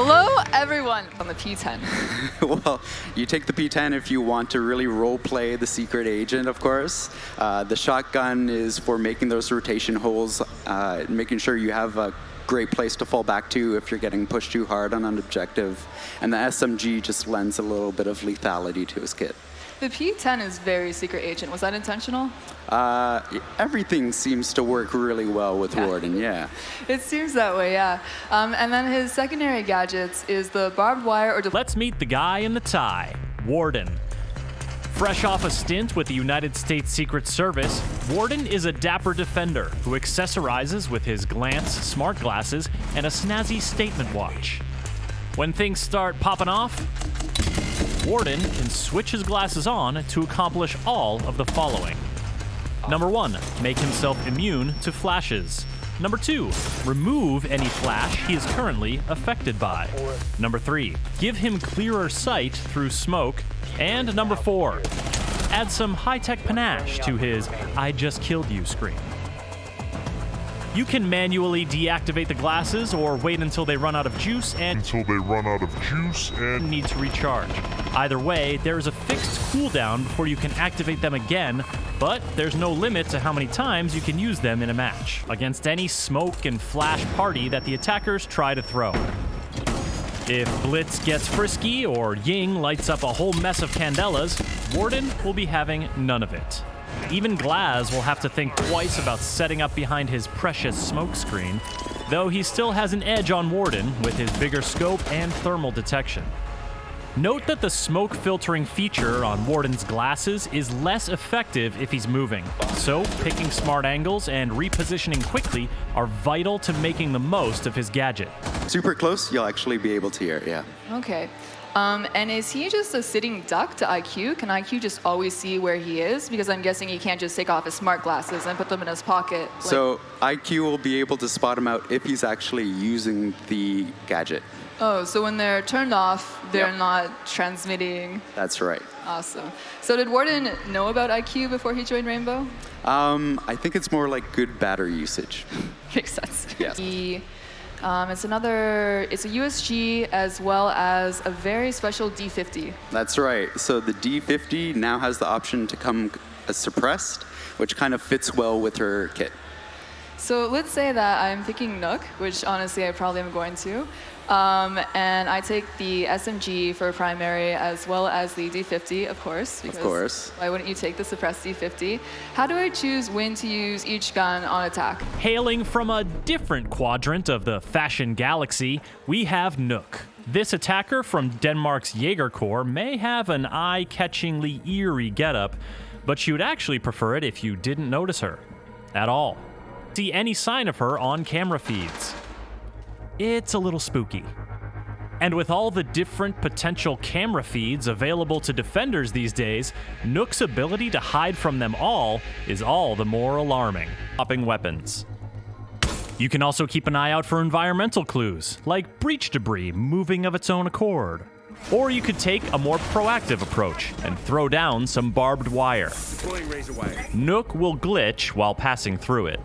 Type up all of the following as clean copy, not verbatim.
Hello, everyone, on the P10. Well, you take the P10 if you want to really role play the secret agent, of course. The shotgun is for making those rotation holes, making sure you have a great place to fall back to if you're getting pushed too hard on an objective. And the SMG just lends a little bit of lethality to his kit. The P10 is very secret agent. Was that intentional? Everything seems to work really well with Warden, yeah. It seems that way, yeah. And then his secondary gadgets is the barbed wire or... Let's meet the guy in the tie, Warden. Fresh off a stint with the United States Secret Service, Warden is a dapper defender who accessorizes with his glance smart glasses and a snazzy statement watch. When things start popping off, Warden can switch his glasses on to accomplish all of the following. Number 1, make himself immune to flashes. Number 2, remove any flash he is currently affected by. Number 3, give him clearer sight through smoke. And number 4, add some high-tech panache to his I just killed you screen. You can manually deactivate the glasses or wait until they run out of juice and need to recharge. Either way, there is a fixed cooldown before you can activate them again, but there's no limit to how many times you can use them in a match against any smoke and flash party that the attackers try to throw. If Blitz gets frisky or Ying lights up a whole mess of candelas, Warden will be having none of it. Even Glaz will have to think twice about setting up behind his precious smoke screen, though he still has an edge on Warden with his bigger scope and thermal detection. Note that the smoke filtering feature on Warden's glasses is less effective if he's moving, so picking smart angles and repositioning quickly are vital to making the most of his gadget. Super close, you'll actually be able to hear it, yeah. Okay. And is he just a sitting duck to IQ? Can IQ just always see where he is? Because I'm guessing he can't just take off his smart glasses and put them in his pocket. So IQ will be able to spot him out if he's actually using the gadget. Oh, so when they're turned off, they're not transmitting. That's right. Awesome. So did Warden know about IQ before he joined Rainbow? I think it's more like good battery usage. Makes sense. Yes. It's a USG as well as a very special D50. That's right. So the D50 now has the option to come as suppressed, which kind of fits well with her kit. So let's say that I'm picking Nook, which honestly I probably am going to. And I take the SMG for primary as well as the D50, of course. Of course. Why wouldn't you take the suppressed D50? How do I choose when to use each gun on attack? Hailing from a different quadrant of the fashion galaxy, we have Nook. This attacker from Denmark's Jaeger Corps may have an eye-catchingly eerie getup, but you'd actually prefer it if you didn't notice her at all. See any sign of her on camera feeds. It's a little spooky. And with all the different potential camera feeds available to defenders these days, Nook's ability to hide from them all is all the more alarming. Popping weapons. You can also keep an eye out for environmental clues, like breach debris moving of its own accord. Or you could take a more proactive approach and throw down some barbed wire. Nook will glitch while passing through it.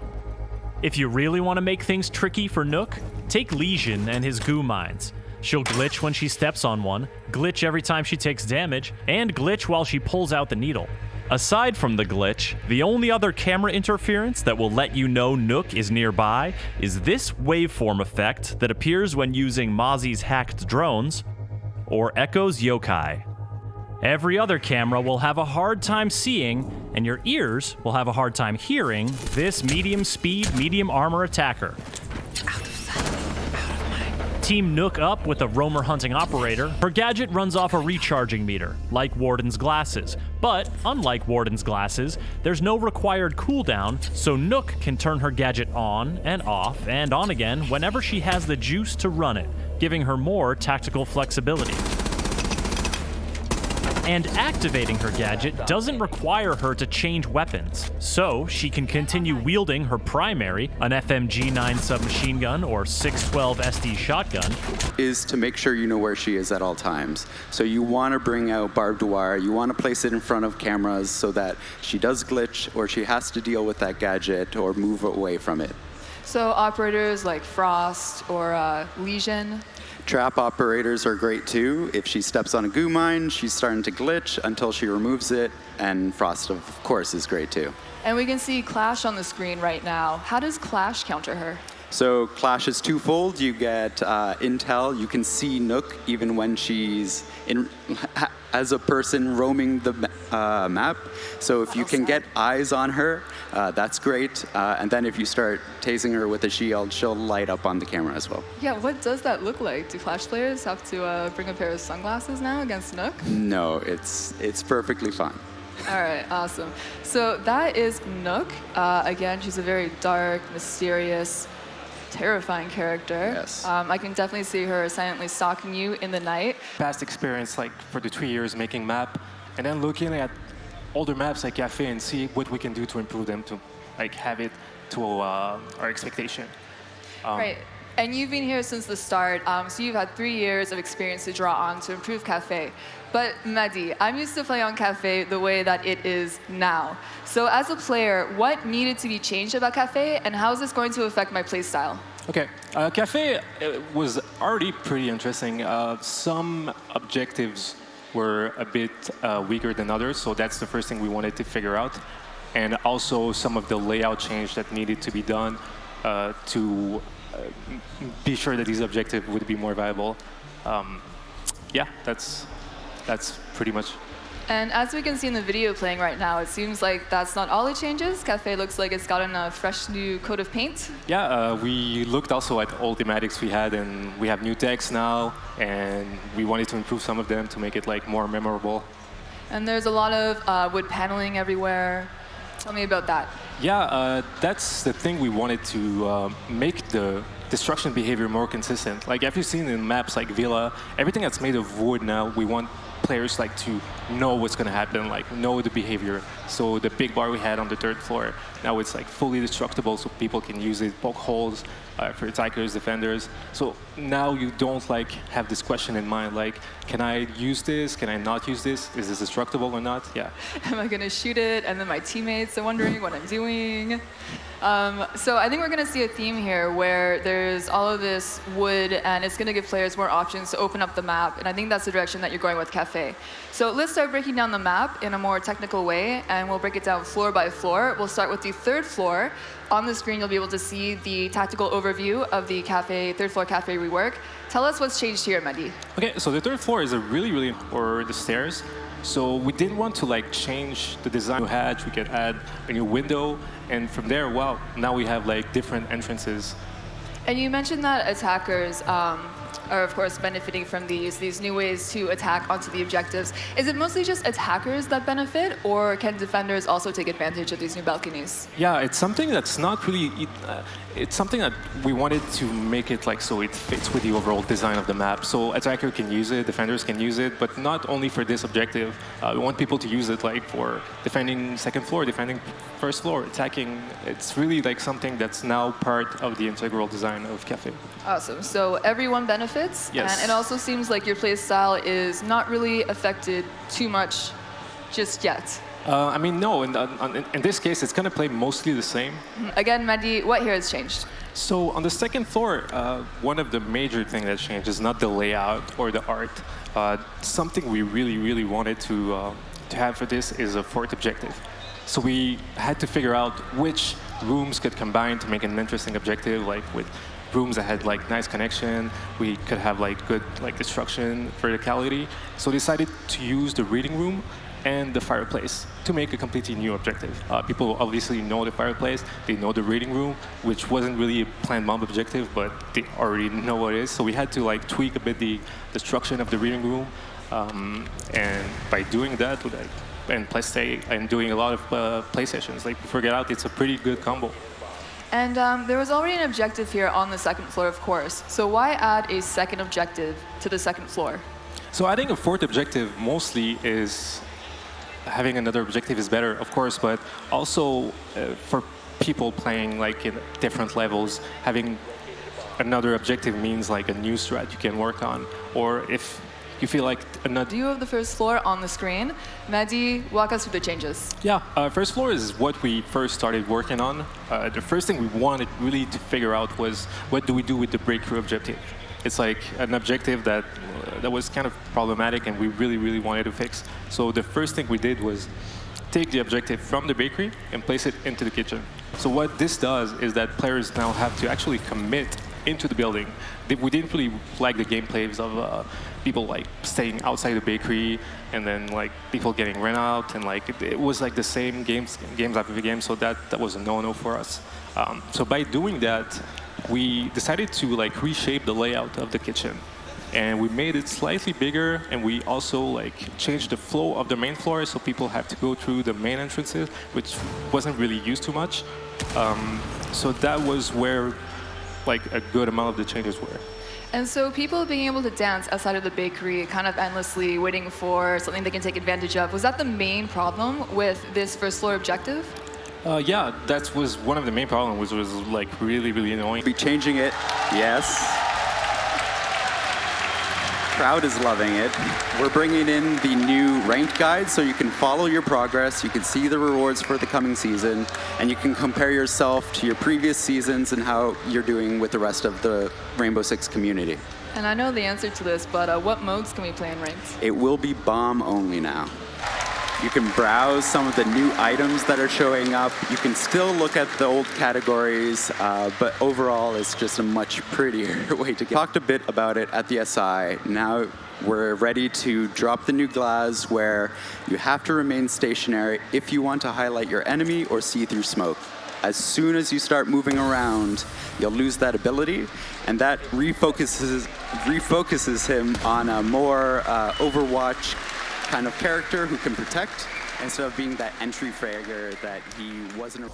If you really want to make things tricky for Nook, take Lesion and his goo mines. She'll glitch when she steps on one, glitch every time she takes damage, and glitch while she pulls out the needle. Aside from the glitch, the only other camera interference that will let you know Nook is nearby is this waveform effect that appears when using Mozzie's hacked drones, or Echo's yokai. Every other camera will have a hard time seeing, and your ears will have a hard time hearing this medium speed, medium armor attacker. Out of sight, out of mind. Team Nook up with a roamer hunting operator. Her gadget runs off a recharging meter, like Warden's glasses. But, unlike Warden's glasses, there's no required cooldown, so Nook can turn her gadget on and off and on again whenever she has the juice to run it, giving her more tactical flexibility. And activating her gadget doesn't require her to change weapons, so she can continue wielding her primary, an FMG-9 submachine gun or 612 SD shotgun, is to make sure you know where she is at all times. So you want to bring out barbed wire, you want to place it in front of cameras so that she does glitch or she has to deal with that gadget or move away from it. So operators like Frost or Lesion? Trap operators are great too. If she steps on a goo mine, she's starting to glitch until she removes it, and Frost, of course, is great too. And we can see Clash on the screen right now. How does Clash counter her? So Clash is twofold. You get intel. You can see Nook even when she's as a person roaming the map. So if you can get eyes on her, that's great. And then if you start tasing her with a shield, she'll light up on the camera as well. Yeah, what does that look like? Do Clash players have to bring a pair of sunglasses now against Nook? No, it's perfectly fine. All right, awesome. So that is Nook. Again, she's a very dark, mysterious, terrifying character. Yes. I can definitely see her silently stalking you in the night. Past experience, like for the 3 years making map, and then looking at older maps like Cafe and see what we can do to improve them to like have it to our expectation. Right. And you've been here since the start, so you've had 3 years of experience to draw on to improve Cafe. But Mehdi, I'm used to playing on Cafe the way that it is now. So as a player, what needed to be changed about Cafe, and how is this going to affect my playstyle? Okay, Cafe was already pretty interesting. Some objectives were a bit weaker than others, so that's the first thing we wanted to figure out. And also some of the layout change that needed to be done to be sure that these objectives would be more viable. Yeah, that's pretty much. And as we can see in the video playing right now, it seems like that's not all the changes. Cafe looks like it's gotten a fresh new coat of paint. Yeah, we looked also at old thematics we had, and we have new text now, and we wanted to improve some of them to make it like more memorable. And there's a lot of wood paneling everywhere. Tell me about that. Yeah, that's the thing we wanted to make the destruction behavior more consistent. Like, have you seen in maps like Villa, everything that's made of wood now, we want players like to know what's going to happen, like know the behavior. So the big bar we had on the 3rd floor, now it's like fully destructible, so people can use it, poke holes for attackers, defenders. So now you don't like have this question in mind, like, can I use this? Can I not use this? Is this destructible or not? Yeah. Am I going to shoot it? And then my teammates are wondering what I'm doing. So I think we're going to see a theme here where there's all of this wood, and it's going to give players more options to open up the map. And I think that's the direction that you're going with Cafe. So let's start breaking down the map in a more technical way, and we'll break it down floor by floor. We'll start with the 3rd floor. On the screen, you'll be able to see the tactical overview of the Cafe, 3rd floor Cafe rework. Tell us what's changed here, Mehdi. Okay, so the 3rd floor is a really, or the stairs. So we didn't want to like change the design of hatch. We could add a new window, and from there, wow, now we have like different entrances. And you mentioned that attackers are, of course, benefiting from these new ways to attack onto the objectives. Is it mostly just attackers that benefit, or can defenders also take advantage of these new balconies? Yeah, it's something that's not really. It's something that we wanted to make it like so it fits with the overall design of the map. So attacker can use it, defenders can use it, but not only for this objective. We want people to use it like for defending 2nd floor, defending 1st floor, attacking. It's really like something that's now part of the integral design of Cafe. Awesome. So everyone benefits. Yes. And it also seems like your play style is not really affected too much just yet. I mean, no. In this case, it's going to play mostly the same. Again, Mehdi, what here has changed? So on the 2nd floor, one of the major things that changed is not the layout or the art. Something we really wanted to have for this is a 4th objective. So we had to figure out which rooms could combine to make an interesting objective, like with rooms that had like nice connection. We could have like good like destruction, verticality. So we decided to use the reading room and the fireplace to make a completely new objective. People obviously know the fireplace, they know the reading room, which wasn't really a planned mob objective, but they already know what it is. So we had to like tweak a bit the destruction of the reading room, and by doing that, and play stay and doing a lot of play sessions, like we figured out it's a pretty good combo. And there was already an objective here on the 2nd floor, of course. So why add a 2nd objective to the 2nd floor? So adding a 4th objective mostly is having another objective is better, of course, but also for people playing like in different levels, having another objective means like a new strat you can work on, or if you feel like another View of the 1st floor on the screen. Mehdi, walk us through the changes. Yeah, 1st floor is what we first started working on. The first thing we wanted really to figure out was what do we do with the breakthrough objective. it's like an objective that was kind of problematic and we really wanted to fix. So the first thing we did was take the objective from the bakery and place it into the kitchen. So what this does is that players now have to actually commit into the building. We didn't really like the gameplays of people like staying outside the bakery and then like people getting run out, and like it was like the same games after game. So that was a no-no for us. So by doing that, we decided to like reshape the layout of the kitchen, and we made it slightly bigger, and we also like changed the flow of the main floor so people have to go through the main entrances, which wasn't really used too much. So that was where like a good amount of the changes were. And so people being able to dance outside of the bakery kind of endlessly waiting for something they can take advantage of, was that the main problem with this first floor objective? Yeah, that was one of the main problems, which was like really annoying. Be changing it, yes. Crowd is loving it. We're bringing in the new ranked guide so you can follow your progress, you can see the rewards for the coming season, and you can compare yourself to your previous seasons and how you're doing with the rest of the Rainbow Six community. And I know the answer to this, but what modes can we play in ranked? It will be bomb only now. You can browse some of the new items that are showing up. You can still look at the old categories, but overall it's just a much prettier way to get. Talked a bit about it at the SI. Now we're ready to drop the new glass where you have to remain stationary if you want to highlight your enemy or see through smoke. As soon as you start moving around, you'll lose that ability, and that refocuses him on a more Overwatch kind of character who can protect instead of being that entry fragger that he wasn't.